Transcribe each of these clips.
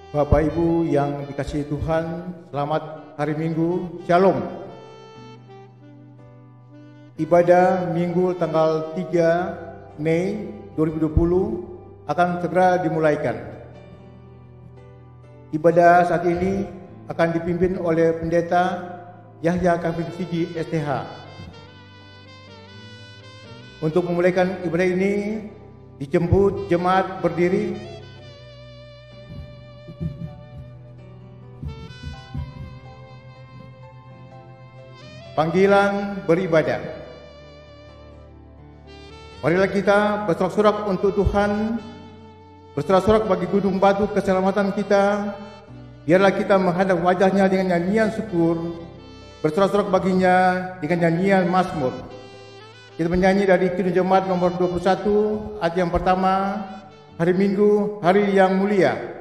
Bapak Ibu yang dikasihi Tuhan, selamat hari Minggu, Shalom. Ibadah Minggu tanggal 3 Mei 2020 akan segera dimulaikan. Ibadah saat ini akan dipimpin oleh Pendeta Yahya Kafir Sigi STH. Untuk memulaikan ibadah ini, dijemput jemaat berdiri. Panggilan beribadah. Marilah kita bersorak-sorak untuk Tuhan, bersorak-sorak bagi gunung batu keselamatan kita. Biarlah kita menghadap wajahnya dengan nyanyian syukur, bersorak-sorak baginya dengan nyanyian mazmur. Kita menyanyi dari Kidung Jemaat nomor 21, ayat yang pertama, hari Minggu, hari yang mulia.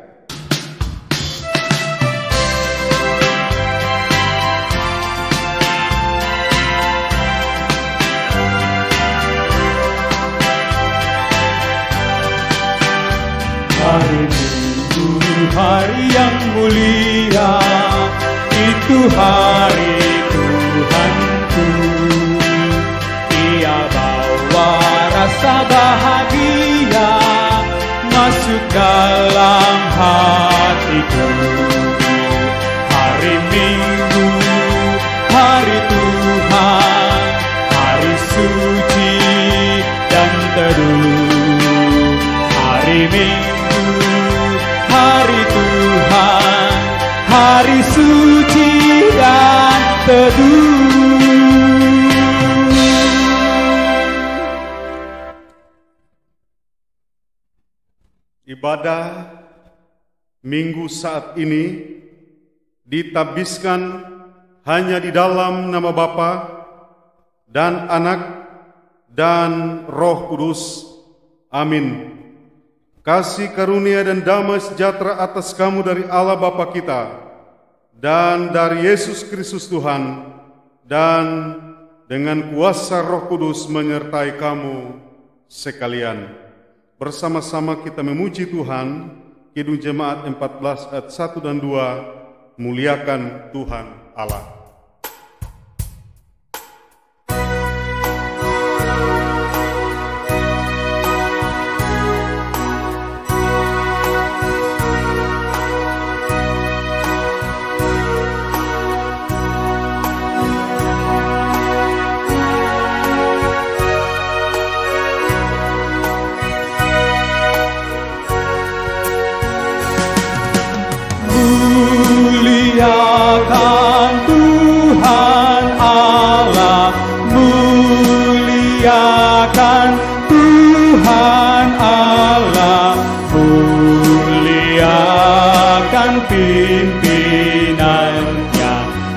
Hari Minggu, hari yang mulia, itu hari Tuhanku. Ia bawa rasa bahagia masuk dalam hatiku. Hari Minggu, hari Tuhan, hari suci dan teduh. Hari Minggu, hari Tuhan, hari suci dan teduh. Ibadah Minggu saat ini ditabiskan hanya di dalam nama Bapa dan Anak dan Roh Kudus. Amin. Kasih karunia dan damai sejahtera atas kamu dari Allah Bapa kita dan dari Yesus Kristus Tuhan, dan dengan kuasa Roh Kudus menyertai kamu sekalian. Bersama-sama kita memuji Tuhan. Kidung Jemaat 14 ayat 1 dan 2, muliakan Tuhan Allah. Muliakan Tuhan Allah, muliakan Tuhan Allah, muliakan pimpinannya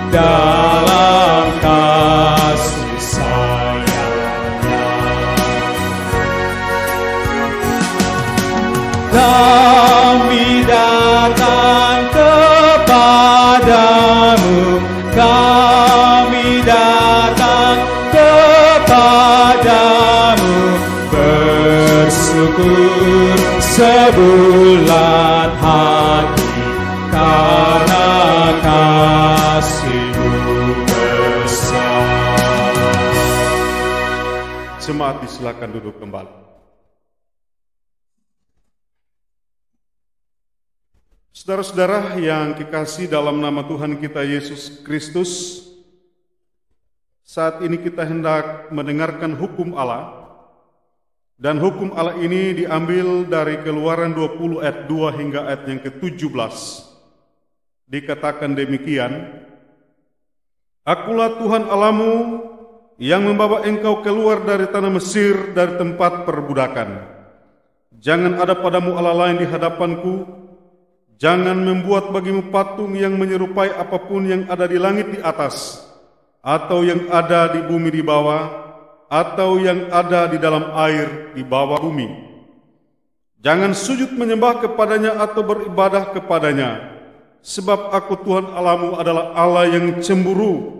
dalam kasih sayangnya. Kami datang kepadamu, kami datang kepadamu, bersyukur sebulat hati karena kasih-Mu besar. Jemaat disilakan duduk kembali. Saudara-saudara yang kekasih dalam nama Tuhan kita Yesus Kristus, saat ini kita hendak mendengarkan hukum Allah, dan hukum Allah ini diambil dari Keluaran 20 ayat 2 hingga ayat yang ke-17. Dikatakan demikian, Akulah Tuhan Allahmu yang membawa engkau keluar dari tanah Mesir, dari tempat perbudakan. Jangan ada padamu Allah lain di hadapanku. Jangan membuat bagimu patung yang menyerupai apapun yang ada di langit di atas, atau yang ada di bumi di bawah, atau yang ada di dalam air di bawah bumi. Jangan sujud menyembah kepadanya atau beribadah kepadanya, sebab aku Tuhan Allahmu adalah Allah yang cemburu,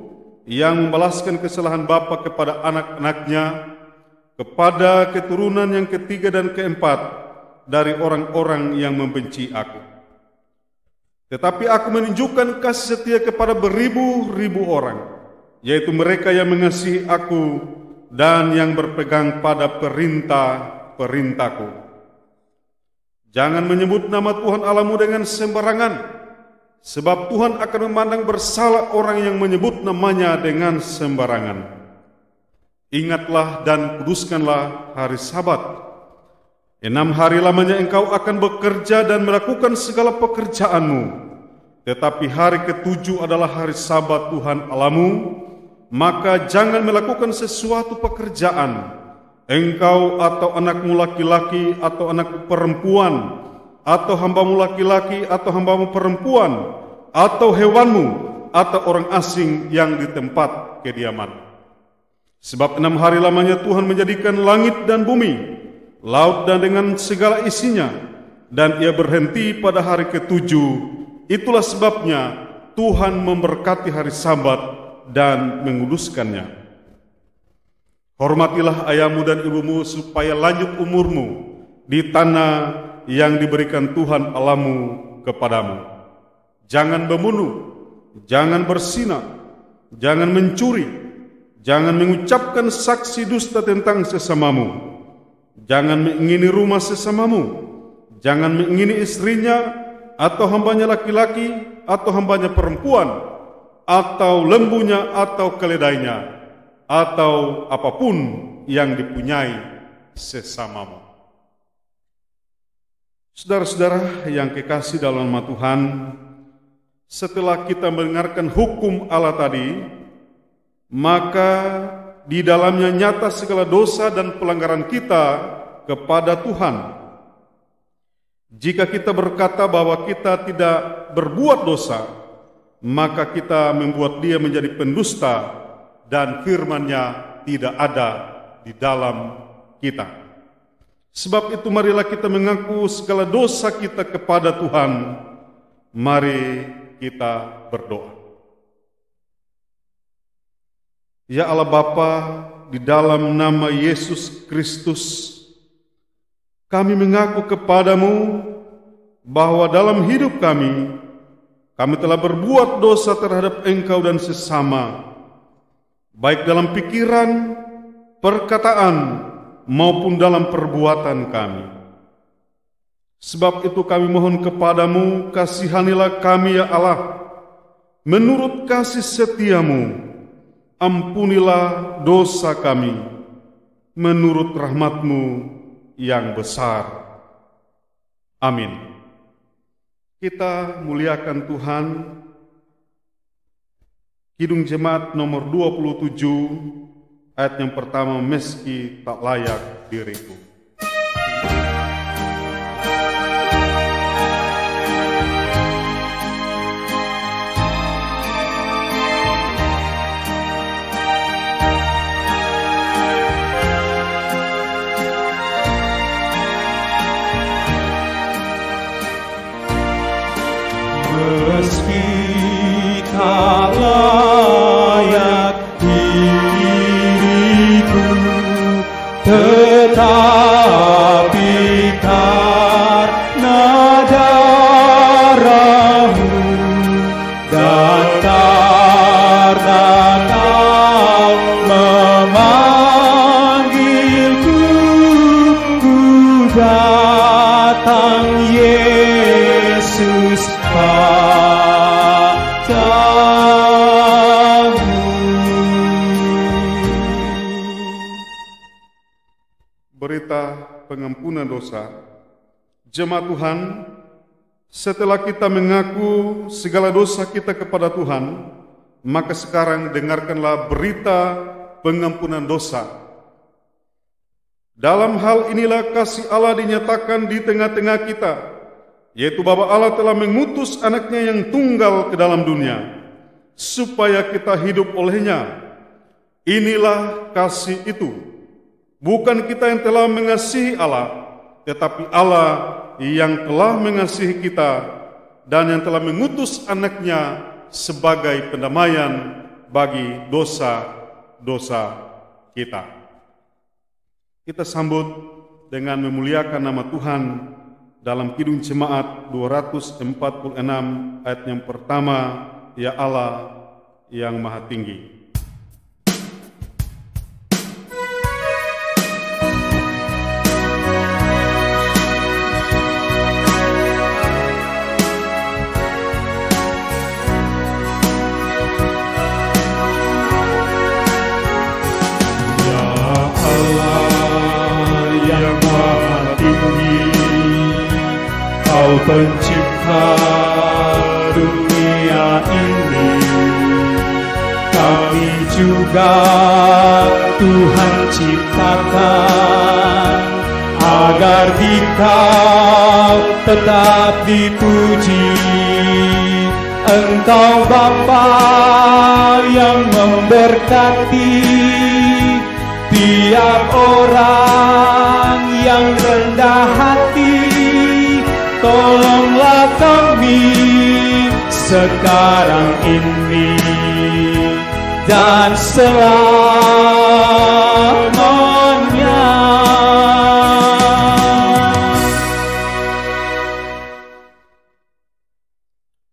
yang membalaskan kesalahan bapa kepada anak-anaknya, kepada keturunan yang ketiga dan keempat dari orang-orang yang membenci aku, Tetapi aku menunjukkan kasih setia kepada beribu-ribu orang, yaitu mereka yang mengasihi aku dan yang berpegang pada perintah-perintahku. Jangan menyebut nama Tuhan Allahmu dengan sembarangan, sebab Tuhan akan memandang bersalah orang yang menyebut namanya dengan sembarangan. Ingatlah dan kuduskanlah hari Sabat. 6 hari lamanya engkau akan bekerja dan melakukan segala pekerjaanmu. Tetapi hari ke-7 adalah hari Sabat Tuhan Allahmu, maka jangan melakukan sesuatu pekerjaan, engkau atau anakmu laki-laki atau anakmu perempuan, atau hambamu laki-laki atau hambamu perempuan, atau hewanmu, atau orang asing yang di tempat kediaman. Sebab 6 hari lamanya Tuhan menjadikan langit dan bumi, laut dan dengan segala isinya, dan Ia berhenti pada hari ke-7. Itulah sebabnya Tuhan memberkati hari Sabat dan menguduskannya. Hormatilah ayahmu dan ibumu supaya lanjut umurmu di tanah yang diberikan Tuhan Allahmu kepadamu. Jangan membunuh, jangan berzina, jangan mencuri, jangan mengucapkan saksi dusta tentang sesamamu, jangan mengingini rumah sesamamu, jangan mengingini istrinya atau hambanya laki-laki atau hambanya perempuan, atau lembunya atau keledainya, atau apapun yang dipunyai sesamamu. Saudara-saudara yang kekasih dalam nama Tuhan, setelah kita mendengarkan hukum Allah tadi, maka di dalamnya nyata segala dosa dan pelanggaran kita kepada Tuhan. Jika kita berkata bahwa kita tidak berbuat dosa, maka kita membuat Dia menjadi pendusta dan firman-Nya tidak ada di dalam kita. Sebab itu marilah kita mengaku segala dosa kita kepada Tuhan. Mari kita berdoa. Ya Allah Bapa, di dalam nama Yesus Kristus, kami mengaku kepadamu bahwa dalam hidup kami telah berbuat dosa terhadap Engkau dan sesama, baik dalam pikiran, perkataan, maupun dalam perbuatan kami. Sebab itu kami mohon kepadamu, kasihanilah kami ya Allah, menurut kasih setiamu, ampunilah dosa kami, menurut rahmat-Mu yang besar. Amin. Kita muliakan Tuhan. Kidung Jemaat nomor 27, ayat yang pertama, meski tak layak diriku. Meski tak layak diriku, tetapi karena darah-Mu dan karena Kau memanggilku, ku datang Yesus padamu. Berita pengampunan dosa. Jemaat Tuhan, setelah kita mengaku segala dosa kita kepada Tuhan, maka sekarang dengarkanlah berita pengampunan dosa. Dalam hal inilah kasih Allah dinyatakan di tengah-tengah kita, yaitu bahwa Allah telah mengutus anaknya yang tunggal ke dalam dunia, supaya kita hidup olehnya. Inilah kasih itu, bukan kita yang telah mengasihi Allah, tetapi Allah yang telah mengasihi kita dan yang telah mengutus anaknya sebagai pendamaian bagi dosa-dosa kita. Kita sambut dengan memuliakan nama Tuhan dalam Kidung Jemaat 246 ayat yang pertama, Ya Allah yang Maha Tinggi. Kau pencipta dunia ini, kami juga Tuhan ciptakan, agar Dikau tetap dipuji. Engkau Bapa yang memberkati tiap orang yang rendah hati. Tolonglah kami sekarang ini dan selamanya.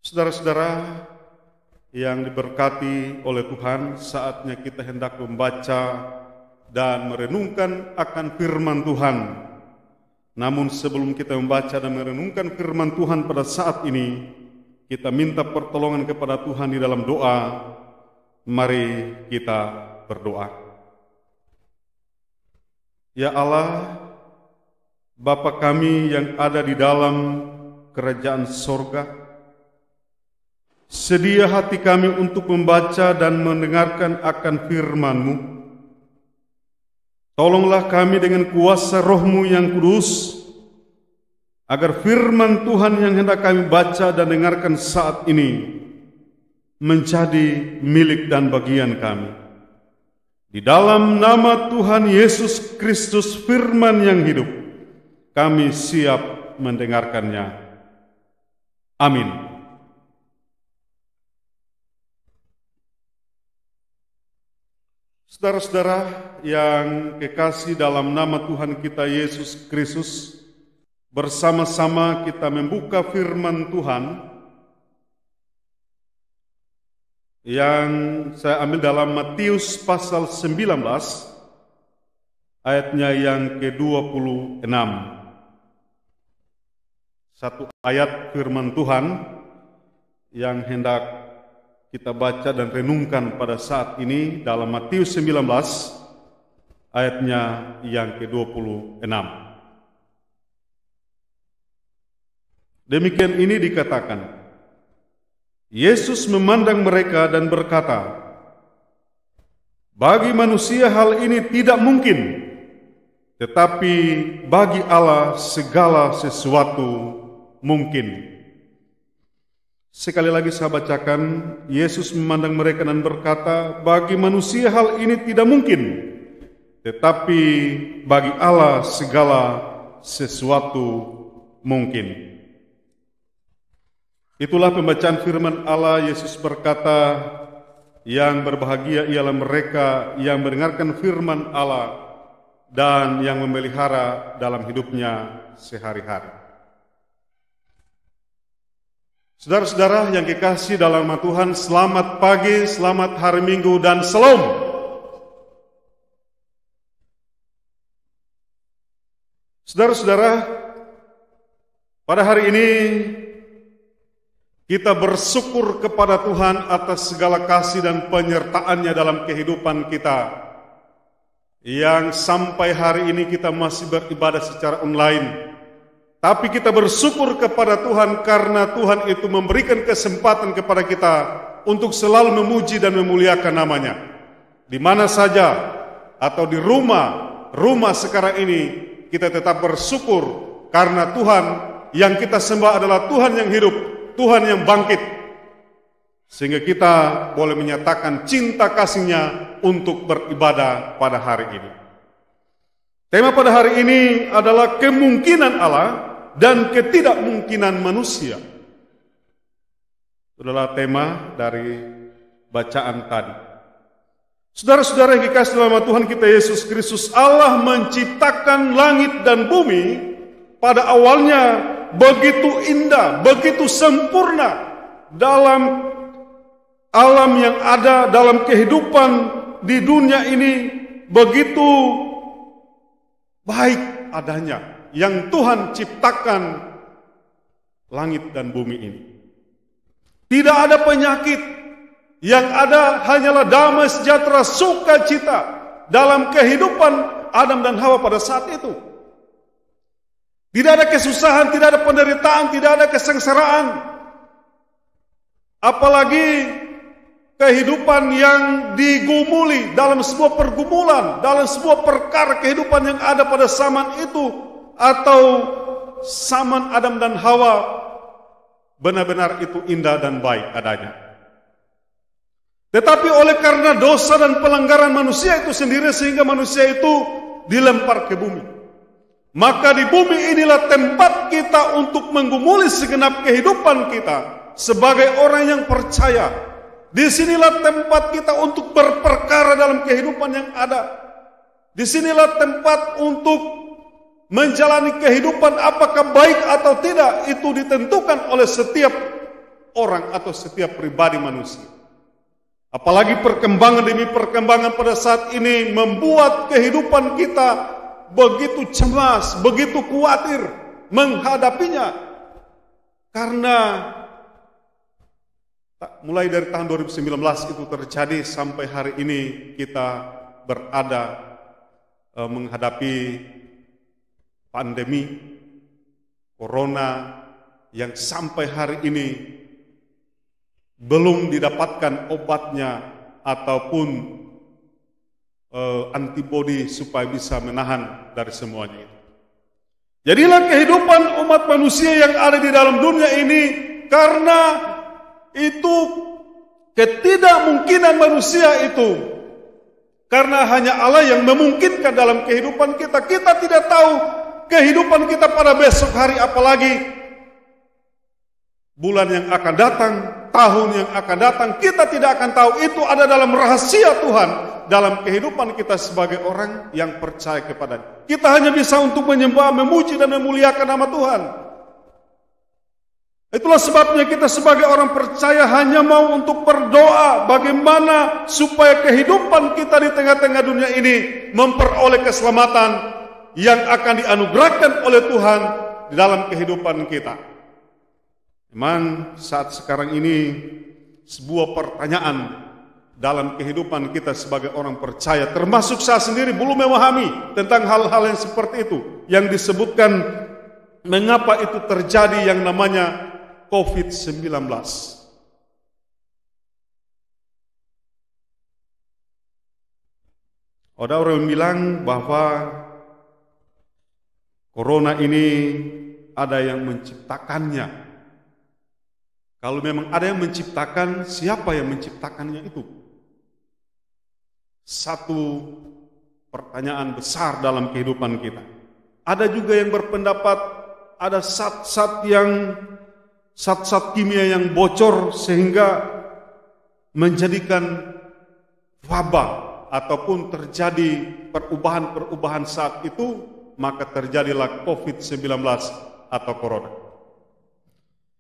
Saudara-saudara yang diberkati oleh Tuhan, saatnya kita hendak membaca dan merenungkan akan firman Tuhan. Namun sebelum kita membaca dan merenungkan firman Tuhan pada saat ini, kita minta pertolongan kepada Tuhan di dalam doa. Mari kita berdoa. Ya Allah, Bapa kami yang ada di dalam kerajaan sorga, sedia hati kami untuk membaca dan mendengarkan akan firman-Mu. Tolonglah kami dengan kuasa Roh-Mu yang kudus, agar firman Tuhan yang hendak kami baca dan dengarkan saat ini menjadi milik dan bagian kami. Di dalam nama Tuhan Yesus Kristus, firman yang hidup, kami siap mendengarkannya. Amin. Saudara-saudara yang kekasih dalam nama Tuhan kita Yesus Kristus, bersama-sama kita membuka firman Tuhan yang saya ambil dalam Matius pasal 19 ayatnya yang ke-26. Satu ayat firman Tuhan yang hendak kita baca dan renungkan pada saat ini dalam Matius 19 ayatnya yang ke-26. Demikian ini dikatakan, Yesus memandang mereka dan berkata, bagi manusia hal ini tidak mungkin, tetapi bagi Allah segala sesuatu mungkin. Sekali lagi saya bacakan, Yesus memandang mereka dan berkata, bagi manusia hal ini tidak mungkin, tetapi bagi Allah segala sesuatu mungkin. Itulah pembacaan firman Allah. Yesus berkata, yang berbahagia ialah mereka yang mendengarkan firman Allah dan yang memelihara dalam hidupnya sehari-hari. Saudara-saudara yang kekasih dalam nama Tuhan, selamat pagi, selamat hari Minggu, dan salam. Saudara-saudara, pada hari ini kita bersyukur kepada Tuhan atas segala kasih dan penyertaan-Nya dalam kehidupan kita, yang sampai hari ini kita masih beribadah secara online. Tapi kita bersyukur kepada Tuhan karena Tuhan itu memberikan kesempatan kepada kita untuk selalu memuji dan memuliakan nama-Nya. Di mana saja atau di rumah sekarang ini kita tetap bersyukur karena Tuhan yang kita sembah adalah Tuhan yang hidup, Tuhan yang bangkit. Sehingga kita boleh menyatakan cinta kasih-Nya untuk beribadah pada hari ini. Tema pada hari ini adalah kemungkinan Allah dan ketidakmungkinan manusia. Itu adalah tema dari bacaan tadi. Saudara-saudara yang dikasihi dalam Tuhan kita Yesus Kristus, Allah menciptakan langit dan bumi pada awalnya begitu indah, begitu sempurna dalam alam yang ada, dalam kehidupan di dunia ini, begitu baik adanya yang Tuhan ciptakan langit dan bumi ini. Tidak ada penyakit, yang ada hanyalah damai sejahtera, sukacita dalam kehidupan Adam dan Hawa pada saat itu. Tidak ada kesusahan, tidak ada penderitaan, tidak ada kesengsaraan. Apalagi kehidupan yang digumuli dalam sebuah pergumulan, dalam sebuah perkara kehidupan yang ada pada zaman itu, atau zaman Adam dan Hawa, benar-benar itu indah dan baik adanya. Tetapi oleh karena dosa dan pelanggaran manusia itu sendiri, sehingga manusia itu dilempar ke bumi. Maka di bumi inilah tempat kita untuk menggumuli segenap kehidupan kita sebagai orang yang percaya. Disinilah tempat kita untuk berperkara dalam kehidupan yang ada. Disinilah tempat untuk menjalani kehidupan, apakah baik atau tidak, itu ditentukan oleh setiap orang atau setiap pribadi manusia. Apalagi perkembangan demi perkembangan pada saat ini membuat kehidupan kita begitu cemas, begitu khawatir menghadapinya. Karena mulai dari tahun 2019 itu terjadi sampai hari ini kita berada menghadapi pandemi Corona yang sampai hari ini belum didapatkan obatnya ataupun antibodi supaya bisa menahan dari semuanya itu. Jadilah kehidupan umat manusia yang ada di dalam dunia ini, karena itu ketidakmungkinan manusia itu, karena hanya Allah yang memungkinkan dalam kehidupan kita. Kita tidak tahu kehidupan kita pada besok hari, apalagi bulan yang akan datang, tahun yang akan datang, kita tidak akan tahu. Itu ada dalam rahasia Tuhan dalam kehidupan kita sebagai orang yang percaya kepada-Nya. Kita hanya bisa untuk menyembah, memuji dan memuliakan nama Tuhan. Itulah sebabnya kita sebagai orang percaya hanya mau untuk berdoa bagaimana supaya kehidupan kita di tengah-tengah dunia ini memperoleh keselamatan yang akan dianugerahkan oleh Tuhan di dalam kehidupan kita. Memang saat sekarang ini sebuah pertanyaan dalam kehidupan kita sebagai orang percaya, termasuk saya sendiri belum memahami tentang hal-hal yang seperti itu, yang disebutkan mengapa itu terjadi yang namanya COVID-19. Ada orang yang bilang bahwa Corona ini ada yang menciptakannya. Kalau memang ada yang menciptakan, siapa yang menciptakannya itu? Satu pertanyaan besar dalam kehidupan kita. Ada juga yang berpendapat ada zat-zat kimia yang bocor sehingga menjadikan wabah ataupun terjadi perubahan-perubahan saat itu, maka terjadilah COVID-19 atau Corona.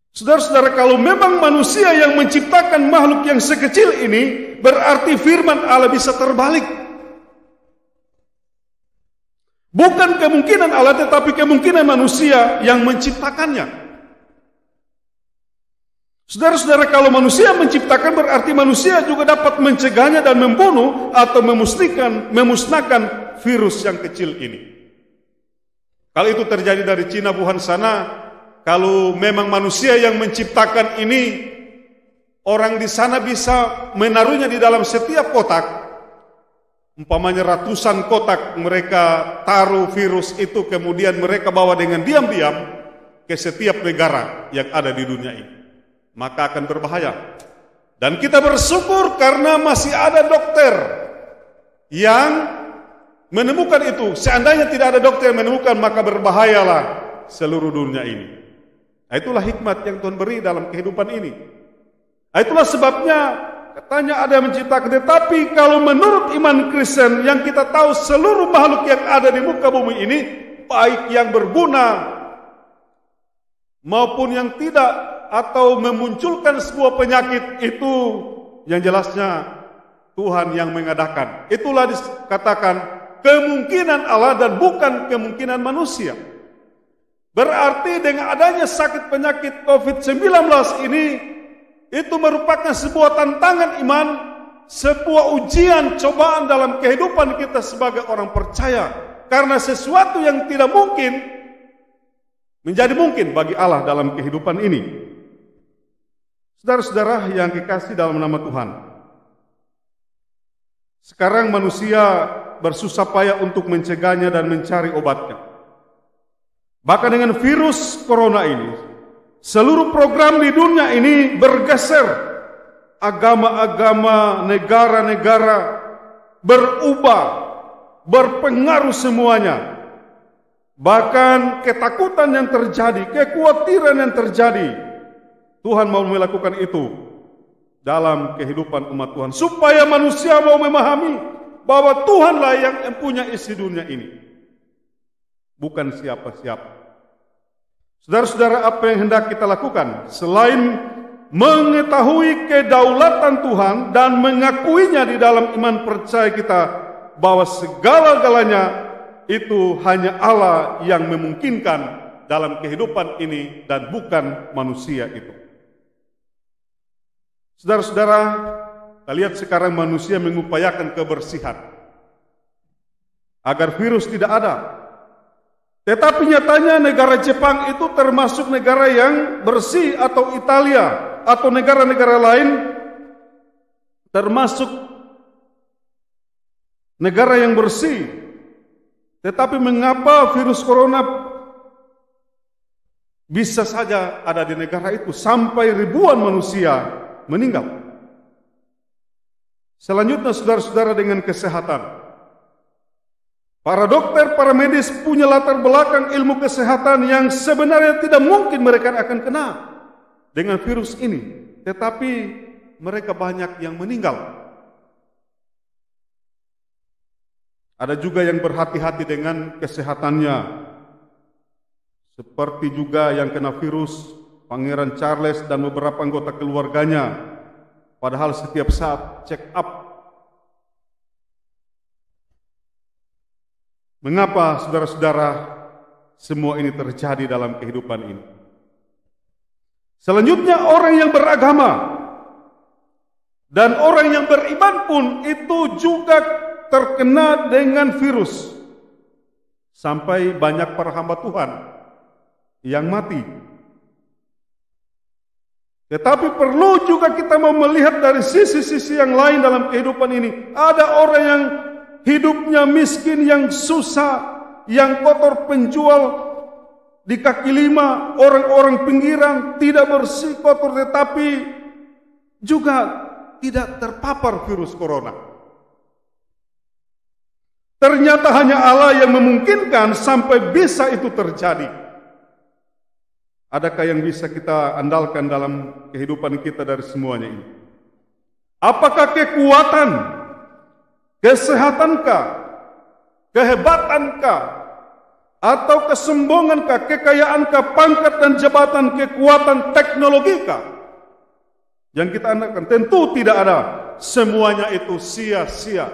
Saudara-saudara, kalau memang manusia yang menciptakan makhluk yang sekecil ini, berarti firman Allah bisa terbalik. Bukan kemungkinan Allah, tetapi kemungkinan manusia yang menciptakannya. Saudara-saudara, kalau manusia menciptakan, berarti manusia juga dapat mencegahnya dan membunuh atau memusnahkan virus yang kecil ini. Kalau itu terjadi dari Cina, Wuhan sana, kalau memang manusia yang menciptakan ini, orang di sana bisa menaruhnya di dalam setiap kotak. Umpamanya ratusan kotak mereka taruh virus itu, kemudian mereka bawa dengan diam-diam ke setiap negara yang ada di dunia ini. Maka akan berbahaya. Dan kita bersyukur karena masih ada dokter yang menemukan itu. Seandainya tidak ada dokter yang menemukan, maka berbahayalah seluruh dunia ini. Itulah hikmat yang Tuhan beri dalam kehidupan ini. Itulah sebabnya katanya ada yang menciptakan. Tetapi kalau menurut iman Kristen yang kita tahu, seluruh makhluk yang ada di muka bumi ini, baik yang berguna maupun yang tidak, atau memunculkan sebuah penyakit, itu yang jelasnya Tuhan yang mengadakan. Itulah dikatakan kemungkinan Allah dan bukan kemungkinan manusia. Berarti dengan adanya sakit penyakit COVID-19 ini, itu merupakan sebuah tantangan iman, sebuah ujian cobaan dalam kehidupan kita sebagai orang percaya. Karena sesuatu yang tidak mungkin menjadi mungkin bagi Allah dalam kehidupan ini. Saudara-saudara yang dikasihi dalam nama Tuhan, sekarang manusia bersusah payah untuk mencegahnya dan mencari obatnya. Bahkan dengan virus corona ini, seluruh program di dunia ini bergeser. Agama-agama, negara-negara berubah, berpengaruh semuanya. Bahkan ketakutan yang terjadi, kekhawatiran yang terjadi, Tuhan mau melakukan itu dalam kehidupan umat Tuhan, supaya manusia mau memahami bahwa Tuhanlah yang mempunyai isi dunia ini, bukan siapa-siapa. Saudara-saudara, apa yang hendak kita lakukan selain mengetahui kedaulatan Tuhan dan mengakuinya di dalam iman percaya kita bahwa segala-galanya itu hanya Allah yang memungkinkan dalam kehidupan ini dan bukan manusia itu. Saudara-saudara, kita lihat sekarang manusia mengupayakan kebersihan agar virus tidak ada. Tetapi nyatanya negara Jepang itu termasuk negara yang bersih, atau Italia atau negara-negara lain termasuk negara yang bersih. Tetapi mengapa virus corona bisa saja ada di negara itu sampai ribuan manusia meninggal? Selanjutnya, saudara-saudara, dengan kesehatan. Para dokter, para medis punya latar belakang ilmu kesehatan yang sebenarnya tidak mungkin mereka akan kena dengan virus ini. Tetapi mereka banyak yang meninggal. Ada juga yang berhati-hati dengan kesehatannya. Seperti juga yang kena virus, Pangeran Charles dan beberapa anggota keluarganya. Padahal setiap saat check up. Mengapa, saudara-saudara, semua ini terjadi dalam kehidupan ini? Selanjutnya, orang yang beragama dan orang yang beriman pun itu juga terkena dengan virus. Sampai banyak para hamba Tuhan yang mati. Tetapi perlu juga kita mau melihat dari sisi-sisi yang lain dalam kehidupan ini. Ada orang yang hidupnya miskin, yang susah, yang kotor, penjual di kaki lima, orang-orang pinggiran, tidak bersih, kotor, tetapi juga tidak terpapar virus corona. Ternyata hanya Allah yang memungkinkan sampai bisa itu terjadi. Adakah yang bisa kita andalkan dalam kehidupan kita dari semuanya ini? Apakah kekuatan, kesehatankah, kehebatankah, atau kesombongankah, kekayaankah, pangkat dan jabatan, kekuatan, teknologikah yang kita andalkan? Tentu tidak ada. Semuanya itu sia-sia.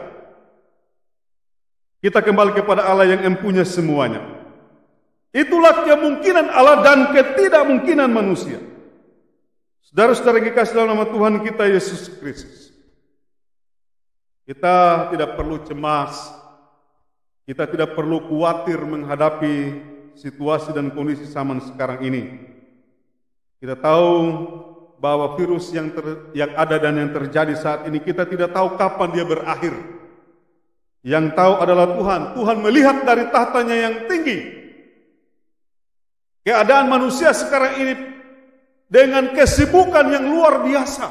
Kita kembali kepada Allah yang mempunyai semuanya. Itulah kemungkinan Allah dan ketidakmungkinan manusia. Saudara-saudara yang dikasihi dalam nama Tuhan kita Yesus Kristus, kita tidak perlu cemas, kita tidak perlu khawatir menghadapi situasi dan kondisi zaman sekarang ini. Kita tahu bahwa virus yang ada dan yang terjadi saat ini, kita tidak tahu kapan dia berakhir. Yang tahu adalah Tuhan. Tuhan melihat dari tahtanya yang tinggi keadaan manusia sekarang ini dengan kesibukan yang luar biasa,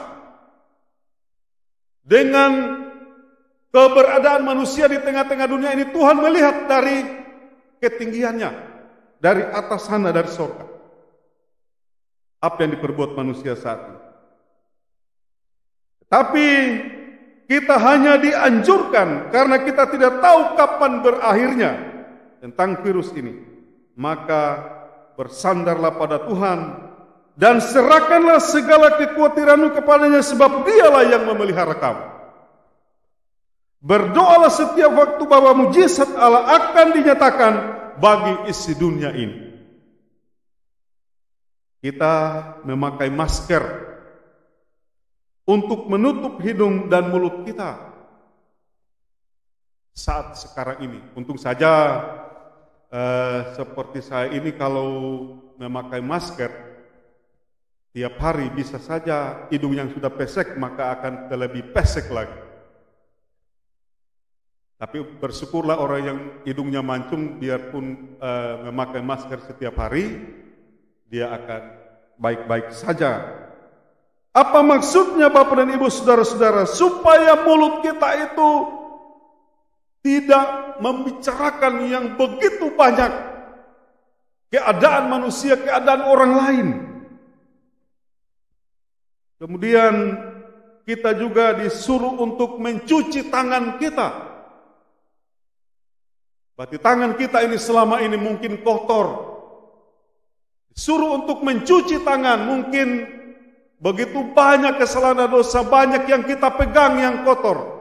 dengan keberadaan manusia di tengah-tengah dunia ini. Tuhan melihat dari ketinggiannya, dari atas sana, dari surga, apa yang diperbuat manusia saat ini. Tapi kita hanya dianjurkan, karena kita tidak tahu kapan berakhirnya tentang virus ini, maka bersandarlah pada Tuhan dan serahkanlah segala kekhawatiranmu kepadanya, sebab Dialah yang memelihara kamu. Berdoalah setiap waktu bahwa mujizat Allah akan dinyatakan bagi isi dunia ini. Kita memakai masker untuk menutup hidung dan mulut kita saat sekarang ini. Untung saja seperti saya ini kalau memakai masker tiap hari, bisa saja hidung yang sudah pesek maka akan lebih pesek lagi. Tapi bersyukurlah orang yang hidungnya mancung, biarpun memakai masker setiap hari, dia akan baik-baik saja. Apa maksudnya Bapak dan Ibu saudara-saudara? Supaya mulut kita itu tidak membicarakan yang begitu banyak keadaan manusia, keadaan orang lain. Kemudian kita juga disuruh untuk mencuci tangan kita. Berarti tangan kita ini selama ini mungkin kotor. Disuruh untuk mencuci tangan, mungkin begitu banyak kesalahan dosa, banyak yang kita pegang yang kotor.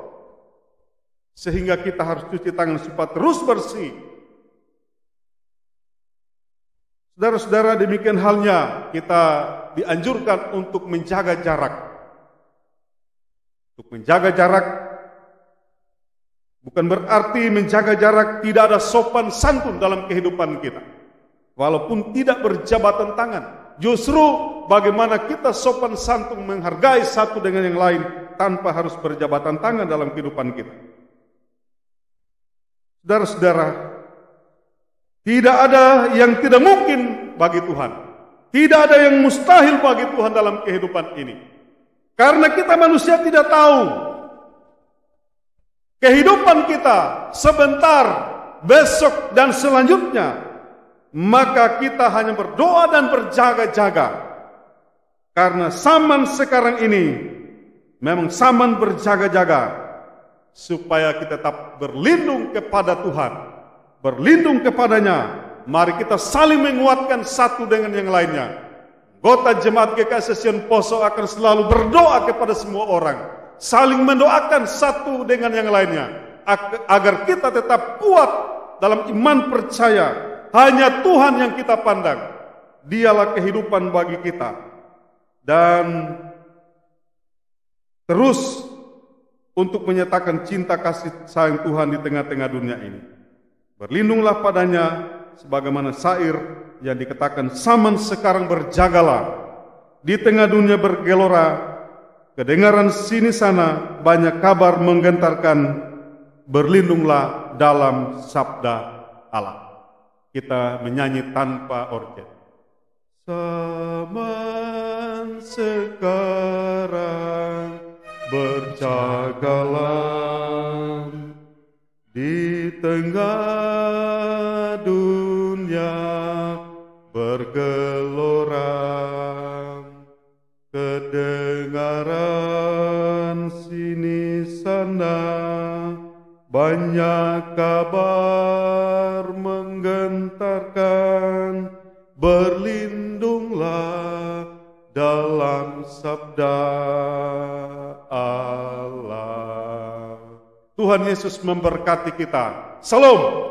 Sehingga kita harus cuci tangan supaya terus bersih. Saudara-saudara, demikian halnya kita dianjurkan untuk menjaga jarak. Untuk menjaga jarak bukan berarti menjaga jarak tidak ada sopan santun dalam kehidupan kita. Walaupun tidak berjabatan tangan, justru bagaimana kita sopan santun menghargai satu dengan yang lain tanpa harus berjabatan tangan dalam kehidupan kita. Saudara-saudara, tidak ada yang tidak mungkin bagi Tuhan. Tidak ada yang mustahil bagi Tuhan dalam kehidupan ini. Karena kita manusia tidak tahu kehidupan kita sebentar, besok dan selanjutnya. Maka kita hanya berdoa dan berjaga-jaga. Karena zaman sekarang ini memang zaman berjaga-jaga, supaya kita tetap berlindung kepada Tuhan, berlindung kepadanya. Mari kita saling menguatkan satu dengan yang lainnya. Anggota Jemaat GKI Sion Poso akan selalu berdoa kepada semua orang, saling mendoakan satu dengan yang lainnya, agar kita tetap kuat dalam iman percaya. Hanya Tuhan yang kita pandang, Dialah kehidupan bagi kita. Dan terus untuk menyatakan cinta kasih sayang Tuhan di tengah-tengah dunia ini. Berlindunglah padanya, sebagaimana syair yang dikatakan, zaman sekarang berjagalah, di tengah dunia bergelora, kedengaran sini sana banyak kabar menggentarkan, berlindunglah dalam sabda Allah. Kita menyanyi tanpa organ. Zaman sekarang berjagalah, di tengah dunia bergelora, kedengaran sini sana banyak kabar menggentarkan, berlindunglah dalam sabda Allah. Tuhan Yesus memberkati kita. Salam.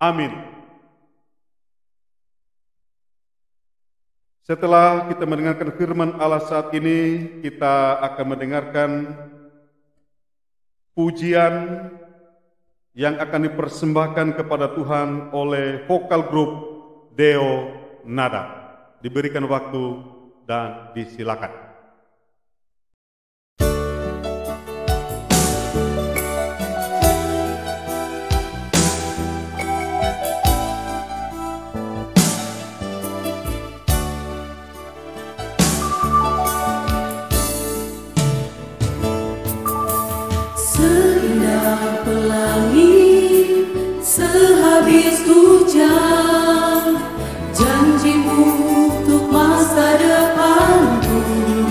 Amin. Setelah kita mendengarkan firman Allah saat ini, kita akan mendengarkan pujian yang akan dipersembahkan kepada Tuhan oleh vokal grup Deo Nada. Diberikan waktu dan disilakan. Sehabis hujan, janjimu untuk masa depanku.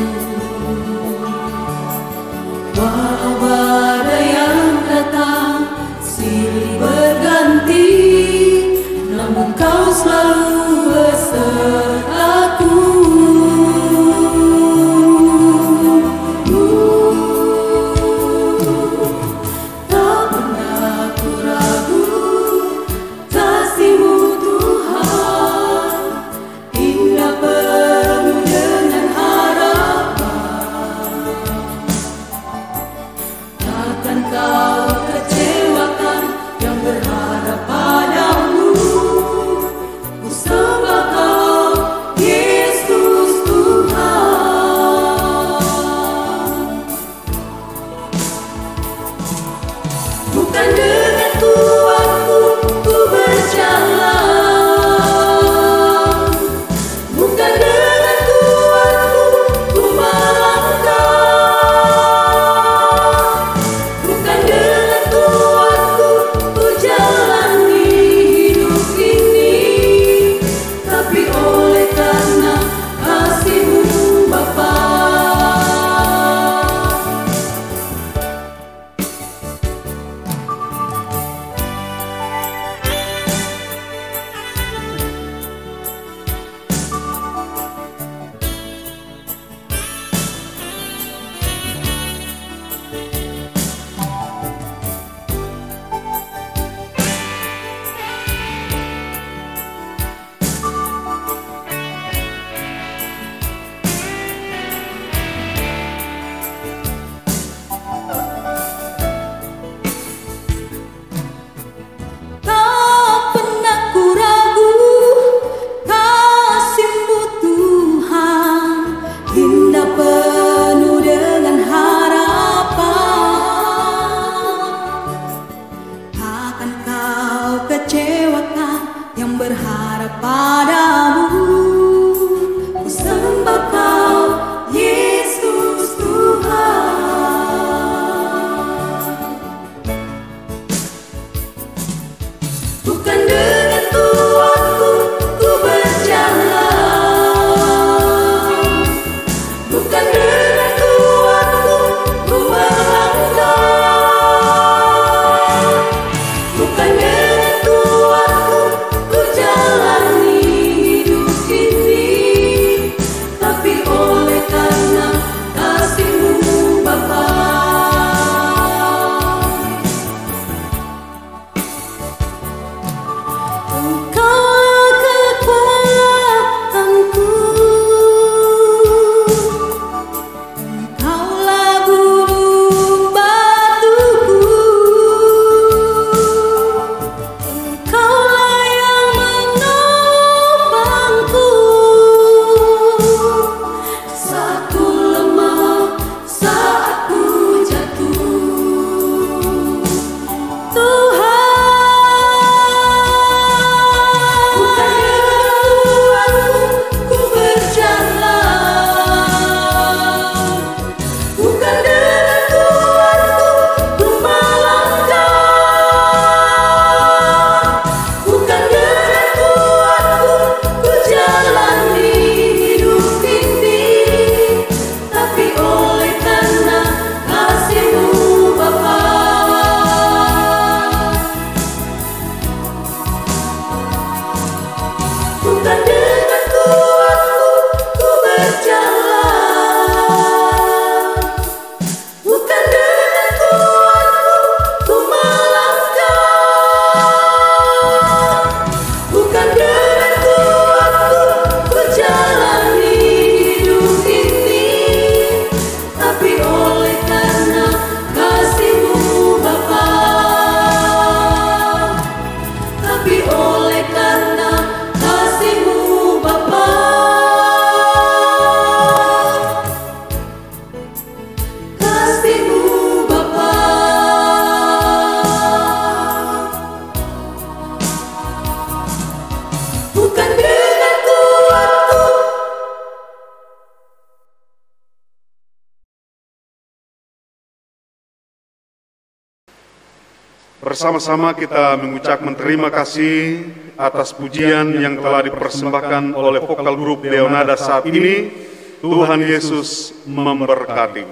Bersama-sama kita mengucapkan terima kasih atas pujian yang telah dipersembahkan oleh vokal grup Deonada saat ini. Tuhan Yesus memberkati.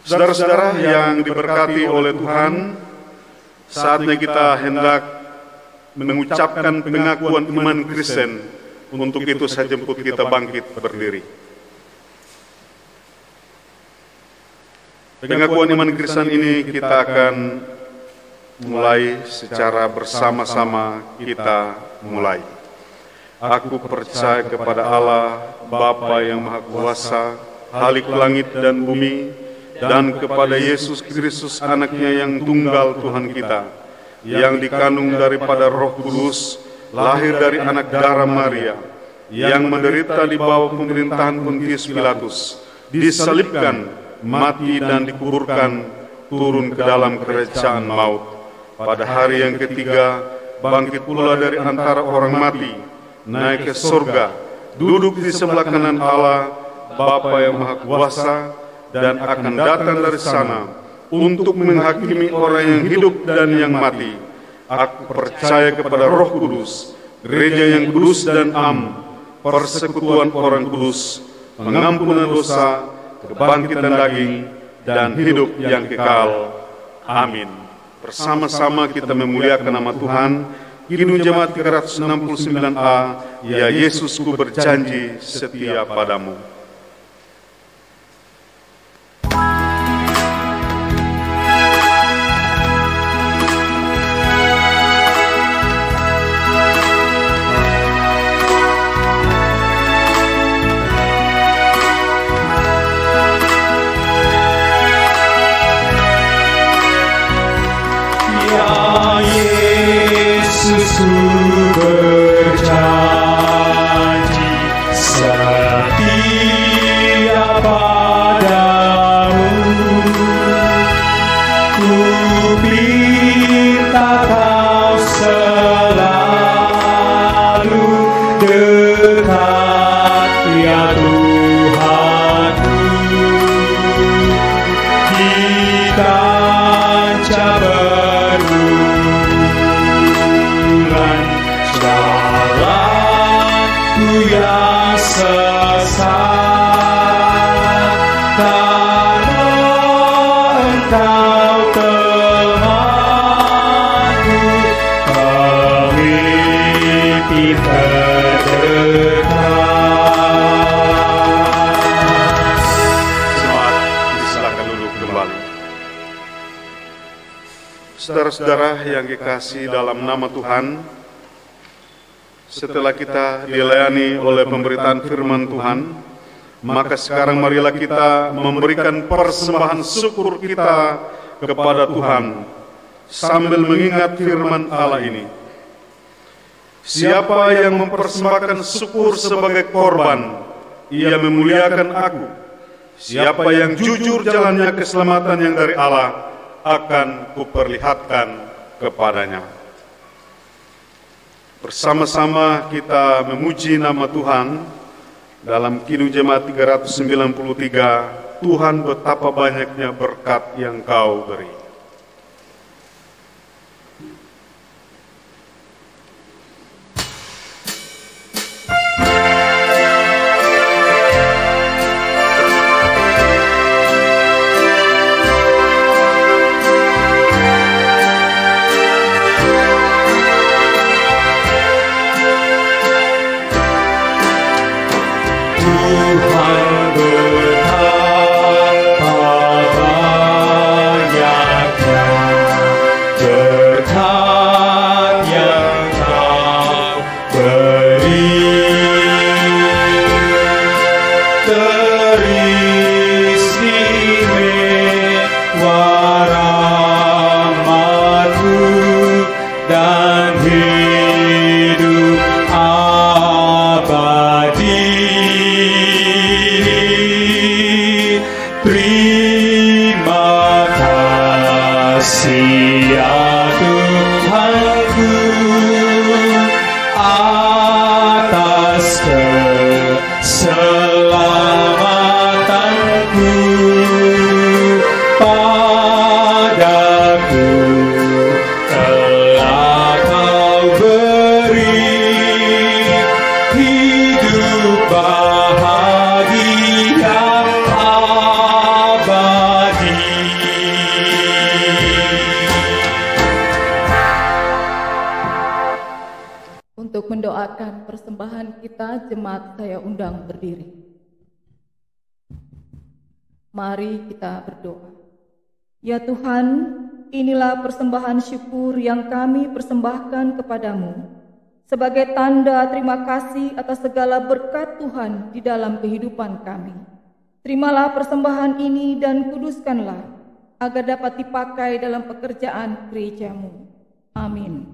Saudara-saudara yang diberkati oleh Tuhan, saatnya kita hendak mengucapkan pengakuan iman Kristen. Untuk itu saya jemput kita bangkit berdiri. Pengakuan iman Kristen ini kita akan mulai secara bersama-sama kita mulai. Aku percaya kepada Allah, Bapa yang Maha Kuasa, Khalik langit dan bumi, dan kepada Yesus Kristus anaknya yang tunggal Tuhan kita, yang dikandung daripada Roh Kudus, lahir dari anak darah Maria, yang menderita di bawah pemerintahan Pontius Pilatus, disalibkan, mati dan dikuburkan, turun ke dalam kerajaan maut. Pada hari yang ketiga, bangkit pula dari antara orang mati, naik ke surga, duduk di sebelah kanan Allah, Bapa yang Maha Kuasa, dan akan datang dari sana untuk menghakimi orang yang hidup dan yang mati. Aku percaya kepada Roh Kudus, gereja yang kudus dan am, persekutuan orang kudus, pengampunan dosa, kebangkitan daging, dan hidup yang kekal. Amin. Bersama-sama kita memuliakan nama Tuhan. Kidung Jemaat 369A, ya Yesusku berjanji setia padamu. Berjanji setia padamu, ku minta kau selalu dekat ya Tuhanku, di kancah yang sesat, karena Engkau temanku, pemimpin terdekat. Jemaat, silakan duduk kembali. Saudara-saudara yang dikasihi dalam nama Tuhan, setelah kita dilayani oleh pemberitaan firman Tuhan, maka sekarang marilah kita memberikan persembahan syukur kita kepada Tuhan sambil mengingat firman Allah ini. Siapa yang mempersembahkan syukur sebagai korban, ia memuliakan aku. Siapa yang jujur jalannya keselamatan yang dari Allah, akan kuperlihatkan kepadanya. Bersama-sama kita memuji nama Tuhan dalam Kidung Jemaat 393, Tuhan betapa banyaknya berkat yang Kau beri. Padaku jemaat saya undang berdiri. Mari kita berdoa. Ya Tuhan, inilah persembahan syukur yang kami persembahkan kepadamu sebagai tanda terima kasih atas segala berkat Tuhan di dalam kehidupan kami. Terimalah persembahan ini dan kuduskanlah agar dapat dipakai dalam pekerjaan gerejamu. Amin.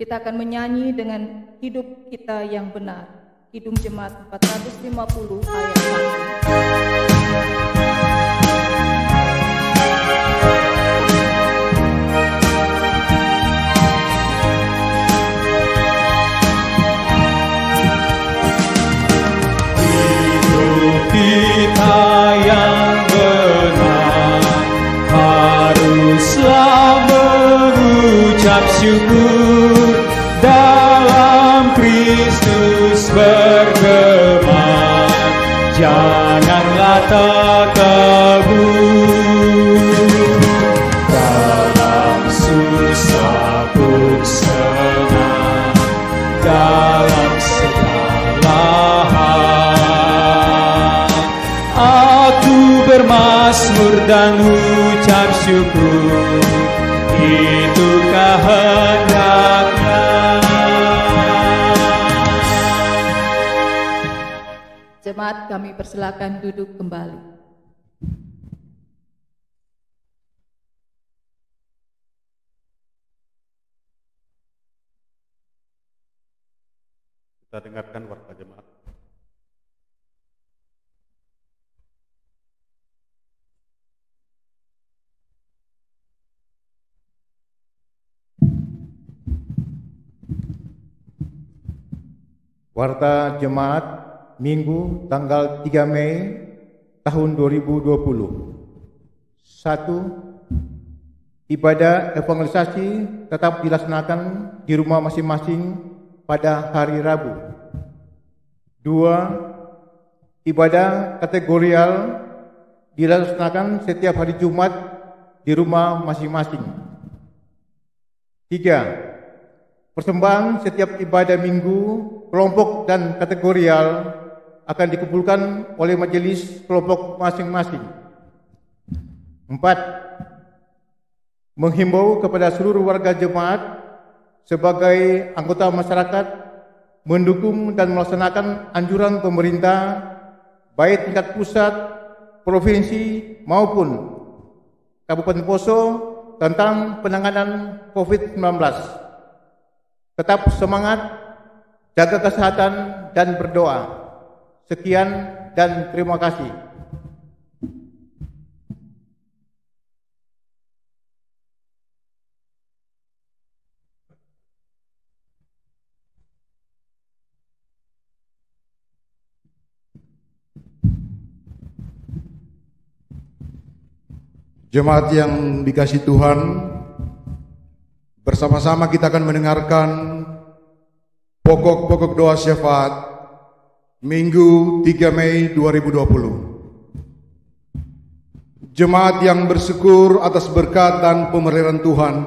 Kita akan menyanyi dengan hidup kita yang benar. Kidung Jemaat 450 ayat 1. Kita yang benar haruslah mengucap syukur, dalam Kristus bergema, janganlah takabur. Dalam susah pun senang, dalam segala aku bermazmur dan ucap syukur, itu kehendaknya. Jemaat, kami persilakan duduk kembali. Kita dengarkan warta jemaat. Warta Jemaat Minggu tanggal 3 Mei tahun 2020. 1. Ibadah evangelisasi tetap dilaksanakan di rumah masing-masing pada hari Rabu. 2. Ibadah kategorial dilaksanakan setiap hari Jumat di rumah masing-masing. 3. Persembahan setiap ibadah minggu, kelompok dan kategorial akan dikumpulkan oleh majelis kelompok masing-masing. 4. Menghimbau kepada seluruh warga jemaat sebagai anggota masyarakat mendukung dan melaksanakan anjuran pemerintah baik tingkat pusat, provinsi maupun Kabupaten Poso tentang penanganan COVID-19. Tetap semangat, jaga kesehatan dan berdoa. Sekian dan terima kasih. Jemaat yang dikasihi Tuhan, bersama-sama kita akan mendengarkan pokok-pokok doa syafaat Minggu 3 Mei 2020. Jemaat yang bersyukur atas berkat dan pemeliharaan Tuhan,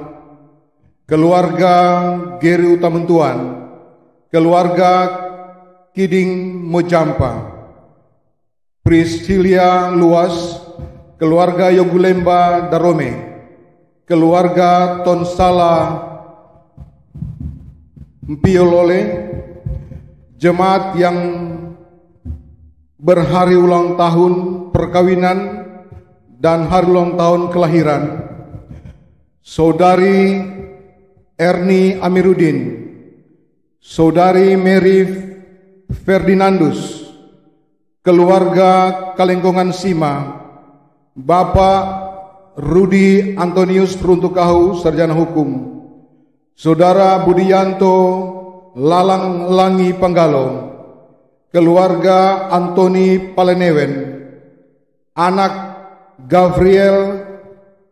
keluarga Geri Utamentuan, keluarga Kiding Mojampa, Priscilia Luas, keluarga Yogulemba Darome, keluarga Tonsala Mpiolole, jemaat yang berhari ulang tahun perkawinan dan hari ulang tahun kelahiran, Saudari Erni Amiruddin, Saudari Mary Ferdinandus, keluarga Kalengkongan Sima, Bapak Rudi Antonius Runtukahu, Sarjana Hukum, Saudara Budianto Lalang Langi Panggalo, keluarga Antoni Palenewen, anak Gabriel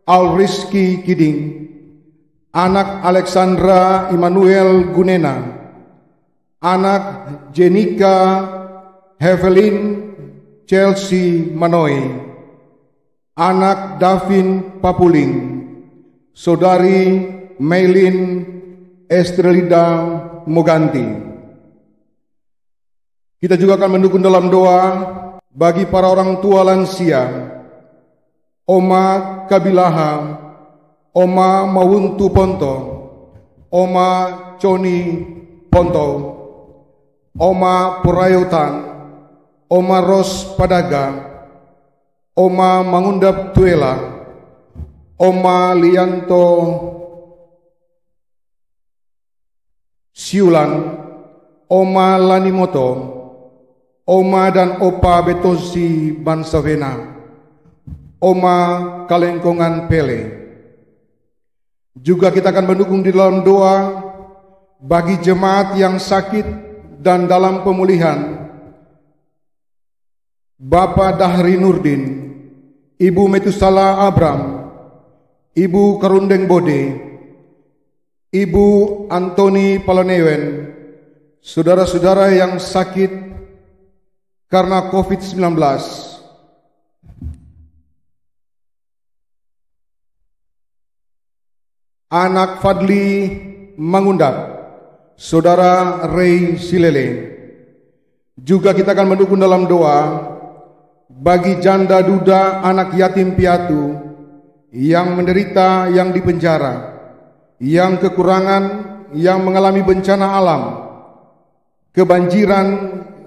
Alriski Kiding, anak Alexandra Immanuel Gunena, anak Jenika Hevelin Chelsea Manoi, anak Davin Papuling, Saudari Maylin Estrelida Moganti. Kita juga akan mendukung dalam doa bagi para orang tua lansia, Oma Kabilaha, Oma Mawuntu Ponto, Oma Coni Ponto, Oma Purayotan, Oma Ros Padaga, Oma Mangundap Tuela, Oma Lianto Siulan, Oma Lanimoto, Oma dan Opa Betosi Bansavena, Oma Kalengkongan Pele. Juga kita akan mendukung di dalam doa bagi jemaat yang sakit dan dalam pemulihan, Bapak Dahri Nurdin, Ibu Metusala Abram, Ibu Karundeng Bode, Ibu Antoni Palanewen, saudara-saudara yang sakit karena COVID-19, anak Fadli Mangundap, saudara Ray Silele. Juga kita akan mendukung dalam doa bagi janda duda anak yatim piatu yang menderita, yang dipenjara, yang kekurangan, yang mengalami bencana alam, kebanjiran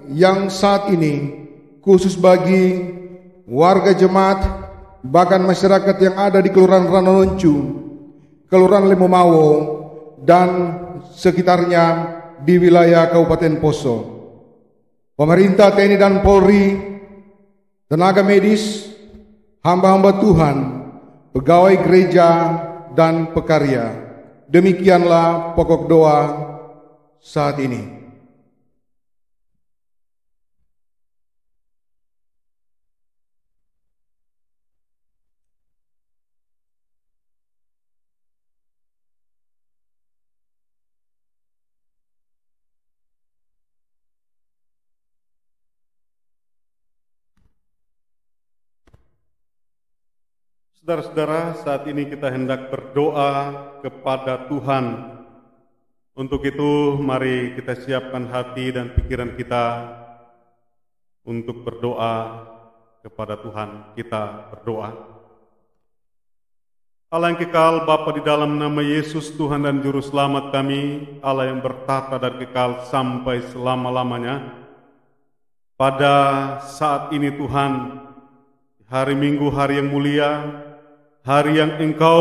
yang saat ini khusus bagi warga jemaat, bahkan masyarakat yang ada di Kelurahan Ranononcu, Kelurahan Lemomawo, dan sekitarnya di wilayah Kabupaten Poso. Pemerintah TNI dan Polri, tenaga medis, hamba-hamba Tuhan, pegawai gereja, dan pekarya. Demikianlah pokok doa saat ini. Saudara-saudara, saat ini kita hendak berdoa kepada Tuhan. Untuk itu, mari kita siapkan hati dan pikiran kita untuk berdoa kepada Tuhan. Kita berdoa. Allah yang kekal, Bapa di dalam nama Yesus, Tuhan dan Juru Selamat kami, Allah yang bertata dan kekal sampai selama-lamanya. Pada saat ini Tuhan, hari Minggu, hari yang mulia, hari yang Engkau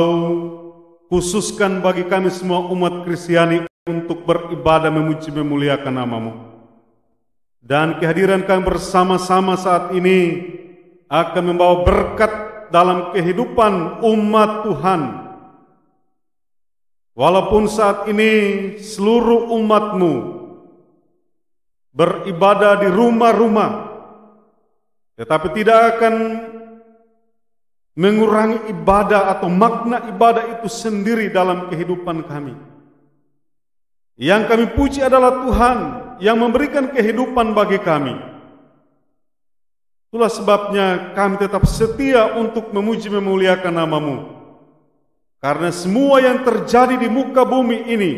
khususkan bagi kami semua umat Kristiani untuk beribadah, memuji, memuliakan nama-Mu. Dan kehadiran kami bersama-sama saat ini akan membawa berkat dalam kehidupan umat Tuhan. Walaupun saat ini seluruh umat-Mu beribadah di rumah-rumah, tetapi tidak akan mengurangi ibadah atau makna ibadah itu sendiri dalam kehidupan kami. Yang kami puji adalah Tuhan yang memberikan kehidupan bagi kami. Itulah sebabnya kami tetap setia untuk memuji, memuliakan nama-Mu. Karena semua yang terjadi di muka bumi ini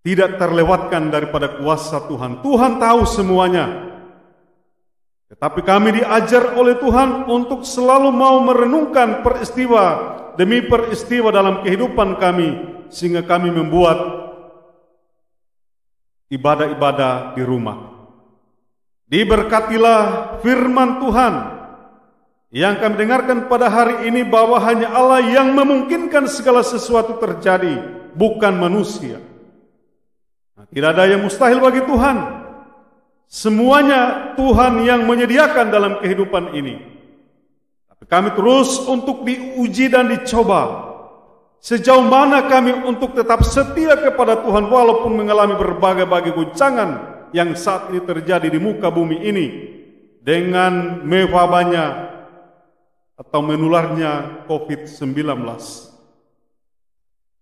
tidak terlewatkan daripada kuasa Tuhan. Tuhan tahu semuanya. Tetapi kami diajar oleh Tuhan untuk selalu mau merenungkan peristiwa demi peristiwa dalam kehidupan kami, sehingga kami membuat ibadah-ibadah di rumah. Diberkatilah firman Tuhan yang kami dengarkan pada hari ini, bahwa hanya Allah yang memungkinkan segala sesuatu terjadi, bukan manusia. Tidak ada yang mustahil bagi Tuhan. Semuanya Tuhan yang menyediakan dalam kehidupan ini. Tapi kami terus untuk diuji dan dicoba. Sejauh mana kami untuk tetap setia kepada Tuhan walaupun mengalami berbagai-bagai guncangan yang saat ini terjadi di muka bumi ini. Dengan mewabahnya atau menularnya COVID-19.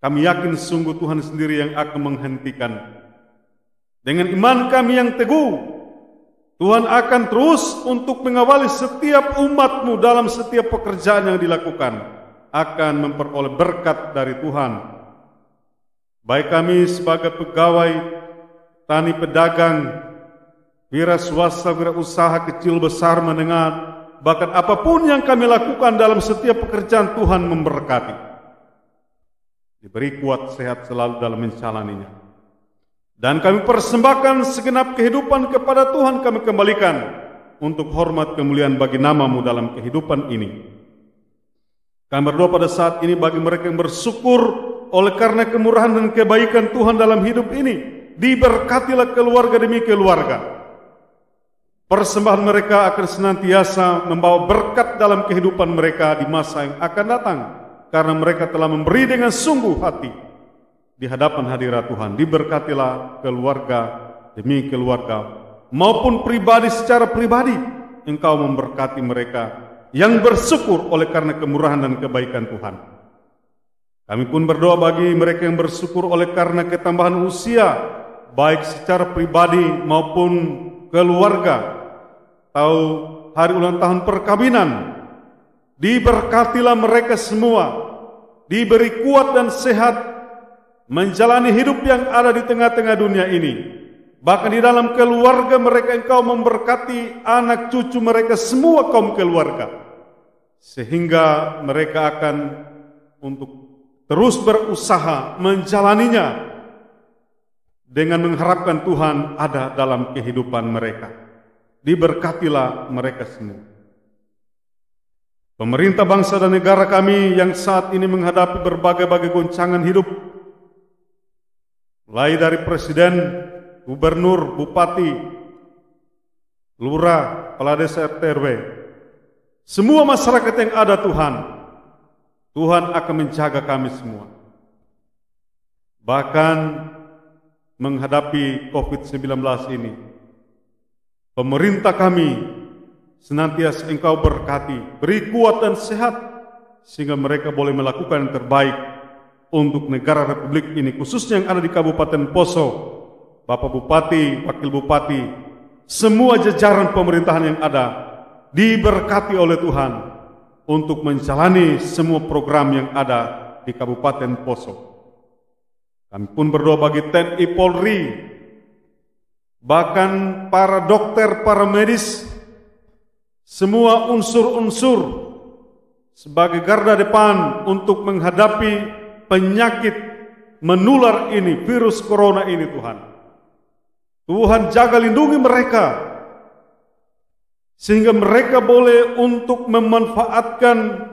Kami yakin sungguh Tuhan sendiri yang akan menghentikan. Dengan iman kami yang teguh, Tuhan akan terus untuk mengawali setiap umat-Mu dalam setiap pekerjaan yang dilakukan, akan memperoleh berkat dari Tuhan. Baik kami sebagai pegawai tani pedagang, wira swasta, wira usaha kecil besar menengah, bahkan apapun yang kami lakukan dalam setiap pekerjaan, Tuhan memberkati. Diberi kuat sehat selalu dalam menjalaninya. Dan kami persembahkan segenap kehidupan kepada Tuhan, kami kembalikan untuk hormat kemuliaan bagi nama-Mu dalam kehidupan ini. Kami berdoa pada saat ini bagi mereka yang bersyukur oleh karena kemurahan dan kebaikan Tuhan dalam hidup ini. Diberkatilah keluarga demi keluarga. Persembahan mereka akan senantiasa membawa berkat dalam kehidupan mereka di masa yang akan datang. Karena mereka telah memberi dengan sungguh hati di hadapan hadirat Tuhan. Diberkatilah keluarga demi keluarga maupun pribadi secara pribadi. Engkau memberkati mereka yang bersyukur oleh karena kemurahan dan kebaikan Tuhan. Kami pun berdoa bagi mereka yang bersyukur oleh karena ketambahan usia, baik secara pribadi maupun keluarga, atau hari ulang tahun perkawinan. Diberkatilah mereka semua, diberi kuat dan sehat, menjalani hidup yang ada di tengah-tengah dunia ini. Bahkan di dalam keluarga mereka Engkau memberkati anak cucu mereka semua kaum keluarga. Sehingga mereka akan untuk terus berusaha menjalaninya dengan mengharapkan Tuhan ada dalam kehidupan mereka. Diberkatilah mereka semua. Pemerintah bangsa dan negara kami yang saat ini menghadapi berbagai-bagai goncangan hidup, mulai dari presiden, gubernur, bupati, lurah, kepala desa, RT, RW, semua masyarakat yang ada Tuhan akan menjaga kami semua. Bahkan menghadapi COVID-19 ini, pemerintah kami senantiasa Engkau berkati, beri kuat dan sehat, sehingga mereka boleh melakukan yang terbaik untuk negara Republik ini, khususnya yang ada di Kabupaten Poso. Bapak Bupati, Wakil Bupati, semua jajaran pemerintahan yang ada, diberkati oleh Tuhan untuk menjalani semua program yang ada di Kabupaten Poso. Kami pun berdoa bagi TNI Polri, bahkan para dokter, para medis, semua unsur-unsur sebagai garda depan untuk menghadapi penyakit menular ini, virus corona ini Tuhan. Tuhan jaga lindungi mereka, sehingga mereka boleh untuk memanfaatkan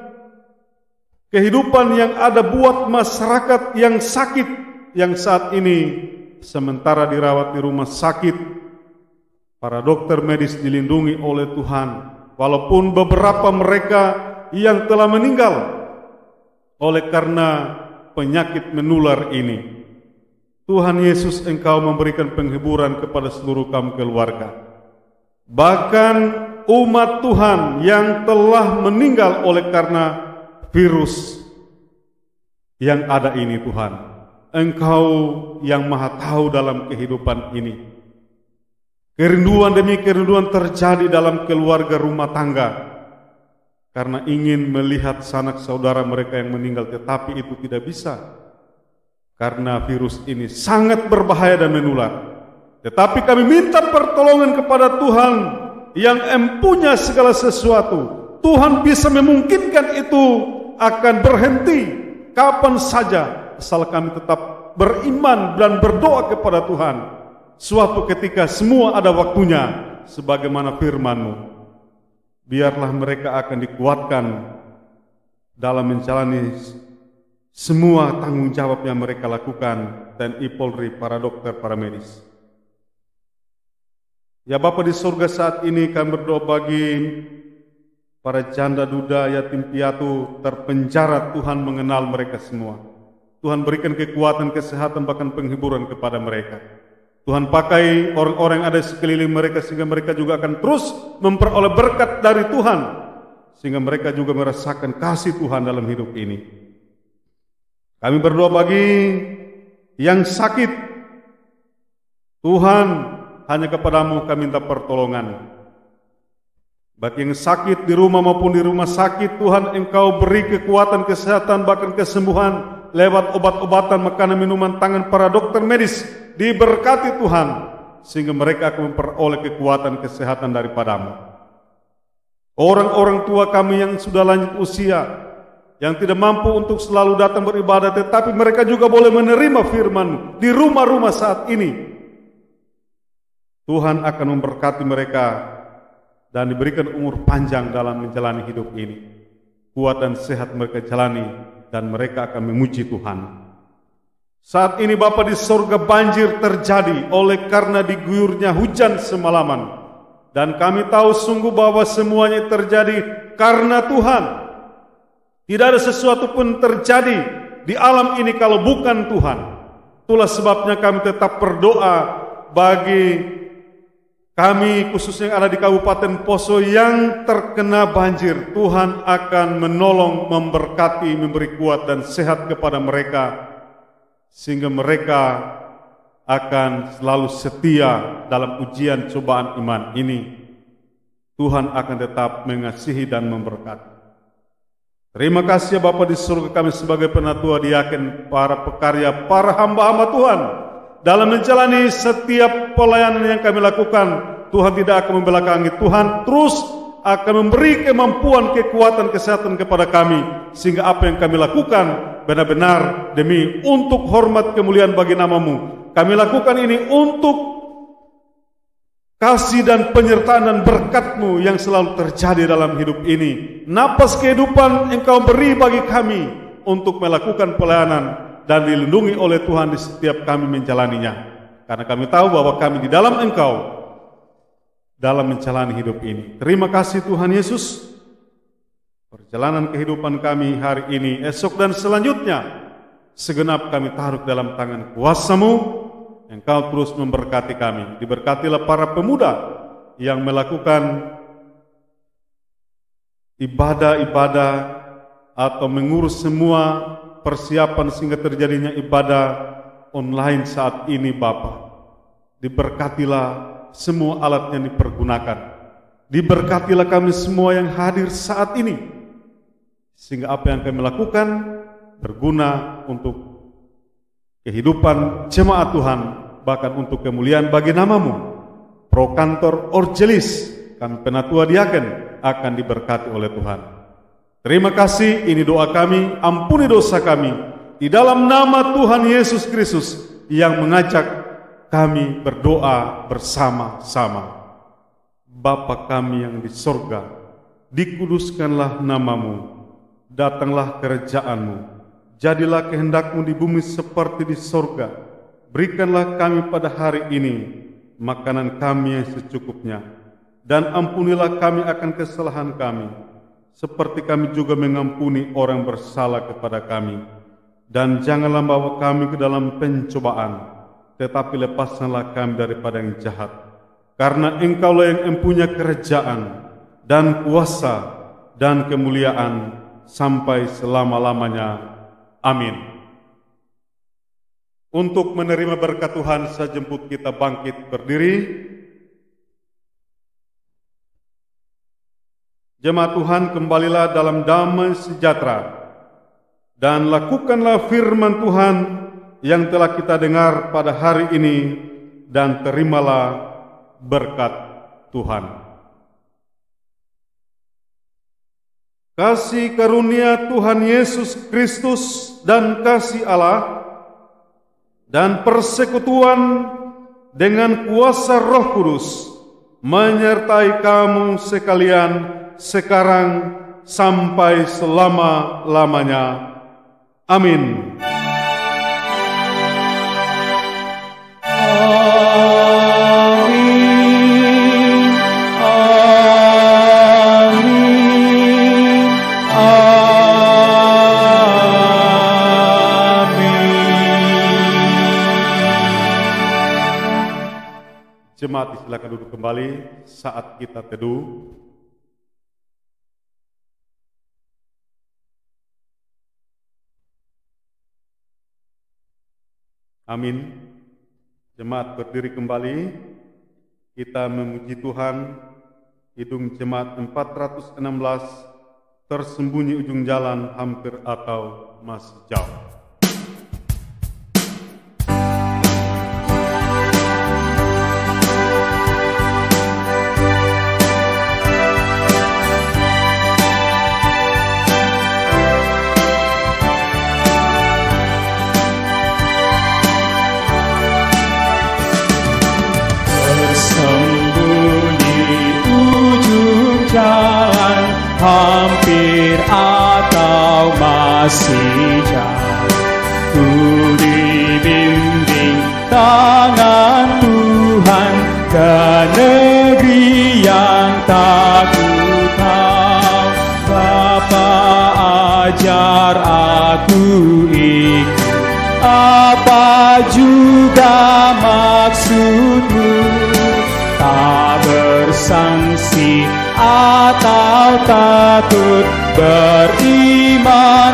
kehidupan yang ada buat masyarakat yang sakit, yang saat ini sementara dirawat di rumah sakit. Para dokter medis dilindungi oleh Tuhan, walaupun beberapa mereka yang telah meninggal oleh karena penyakit menular ini. Tuhan Yesus, Engkau memberikan penghiburan kepada seluruh kaum keluarga. Bahkan umat Tuhan yang telah meninggal oleh karena virus yang ada ini Tuhan, Engkau yang maha tahu dalam kehidupan ini. Kerinduan demi kerinduan terjadi dalam keluarga rumah tangga, karena ingin melihat sanak saudara mereka yang meninggal, tetapi itu tidak bisa karena virus ini sangat berbahaya dan menular. Tetapi kami minta pertolongan kepada Tuhan yang empunya segala sesuatu. Tuhan bisa memungkinkan itu akan berhenti kapan saja, asal kami tetap beriman dan berdoa kepada Tuhan. Suatu ketika semua ada waktunya, sebagaimana firman-Mu. Biarlah mereka akan dikuatkan dalam menjalani semua tanggung jawab yang mereka lakukan, TNI Polri, para dokter, para medis. Ya Bapa di surga, saat ini kami berdoa bagi para janda duda, yatim piatu, terpenjara. Tuhan mengenal mereka semua. Tuhan berikan kekuatan, kesehatan, bahkan penghiburan kepada mereka. Tuhan pakai orang-orang yang ada di sekeliling mereka, sehingga mereka juga akan terus memperoleh berkat dari Tuhan, sehingga mereka juga merasakan kasih Tuhan dalam hidup ini. Kami berdoa bagi yang sakit, Tuhan, hanya kepadamu kami minta pertolongan. Bagi yang sakit di rumah maupun di rumah sakit, Tuhan, Engkau beri kekuatan, kesehatan, bahkan kesembuhan lewat obat-obatan, makanan, minuman, tangan para dokter medis, diberkati Tuhan, sehingga mereka akan memperoleh kekuatan kesehatan daripada-Mu. Orang-orang tua kami yang sudah lanjut usia, yang tidak mampu untuk selalu datang beribadah, tetapi mereka juga boleh menerima firman-Mu di rumah-rumah saat ini. Tuhan akan memberkati mereka dan diberikan umur panjang dalam menjalani hidup ini. Kuat dan sehat mereka jalani, dan mereka akan memuji Tuhan. Saat ini Bapa di sorga banjir terjadi oleh karena diguyurnya hujan semalaman. Dan kami tahu sungguh bahwa semuanya terjadi karena Tuhan. Tidak ada sesuatu pun terjadi di alam ini kalau bukan Tuhan. Itulah sebabnya kami tetap berdoa bagi kami khususnya yang ada di Kabupaten Poso yang terkena banjir. Tuhan akan menolong, memberkati, memberi kuat dan sehat kepada mereka, sehingga mereka akan selalu setia dalam ujian cobaan iman ini. Tuhan akan tetap mengasihi dan memberkati. Terima kasih ya Bapa di surga, kami sebagai penatua diaken, para pekarya, para hamba-hamba Tuhan, dalam menjalani setiap pelayanan yang kami lakukan. Tuhan tidak akan membelakangi. Tuhan terus akan memberi kemampuan, kekuatan, kesehatan kepada kami, sehingga apa yang kami lakukan benar-benar demi untuk hormat kemuliaan bagi nama-Mu. Kami lakukan ini untuk kasih dan penyertaan dan berkat-Mu yang selalu terjadi dalam hidup ini. Napas kehidupan Engkau beri bagi kami untuk melakukan pelayanan dan dilindungi oleh Tuhan di setiap kami menjalaninya. Karena kami tahu bahwa kami di dalam Engkau dalam menjalani hidup ini. Terima kasih Tuhan Yesus. Perjalanan kehidupan kami hari ini, esok dan selanjutnya, segenap kami taruh dalam tangan kuasa-Mu. Engkau terus memberkati kami. Diberkatilah para pemuda yang melakukan ibadah-ibadah atau mengurus semua persiapan sehingga terjadinya ibadah online saat ini Bapa. Diberkatilah semua alat yang dipergunakan. Diberkatilah kami semua yang hadir saat ini, sehingga apa yang kami lakukan berguna untuk kehidupan jemaat Tuhan, bahkan untuk kemuliaan bagi nama-Mu. Pro Kantor Orjelis, kami penatua diaken, akan diberkati oleh Tuhan. Terima kasih, ini doa kami, ampuni dosa kami, di dalam nama Tuhan Yesus Kristus yang mengajak kami berdoa bersama-sama. Bapa kami yang di sorga, dikuduskanlah nama-Mu, datanglah kerajaan-Mu, jadilah kehendak-Mu di bumi seperti di sorga. Berikanlah kami pada hari ini makanan kami yang secukupnya, dan ampunilah kami akan kesalahan kami, seperti kami juga mengampuni orang bersalah kepada kami. Dan janganlah bawa kami ke dalam pencobaan, tetapi lepaskanlah kami daripada yang jahat. Karena Engkaulah yang mempunyai kerajaan dan kuasa dan kemuliaan sampai selama-lamanya. Amin. Untuk menerima berkat Tuhan, saya jemput kita bangkit berdiri. Jemaat Tuhan, kembalilah dalam damai sejahtera dan lakukanlah firman Tuhan yang telah kita dengar pada hari ini, dan terimalah berkat Tuhan. Kasih karunia Tuhan Yesus Kristus dan kasih Allah dan persekutuan dengan kuasa Roh Kudus menyertai kamu sekalian sekarang sampai selama-lamanya. Amin. Jemaat silakan duduk kembali saat kita teduh. Amin. Jemaat berdiri kembali. Kita memuji Tuhan. Hidung jemaat 416, tersembunyi ujung jalan hampir atau masih jauh. jalan, hampir atau masih jauh. Ku dibimbing tangan Tuhan ke negeri yang tak ku tahu. Bapa, ajar aku ikut apa juga maksudmu, tak bersangsi atau takut, beriman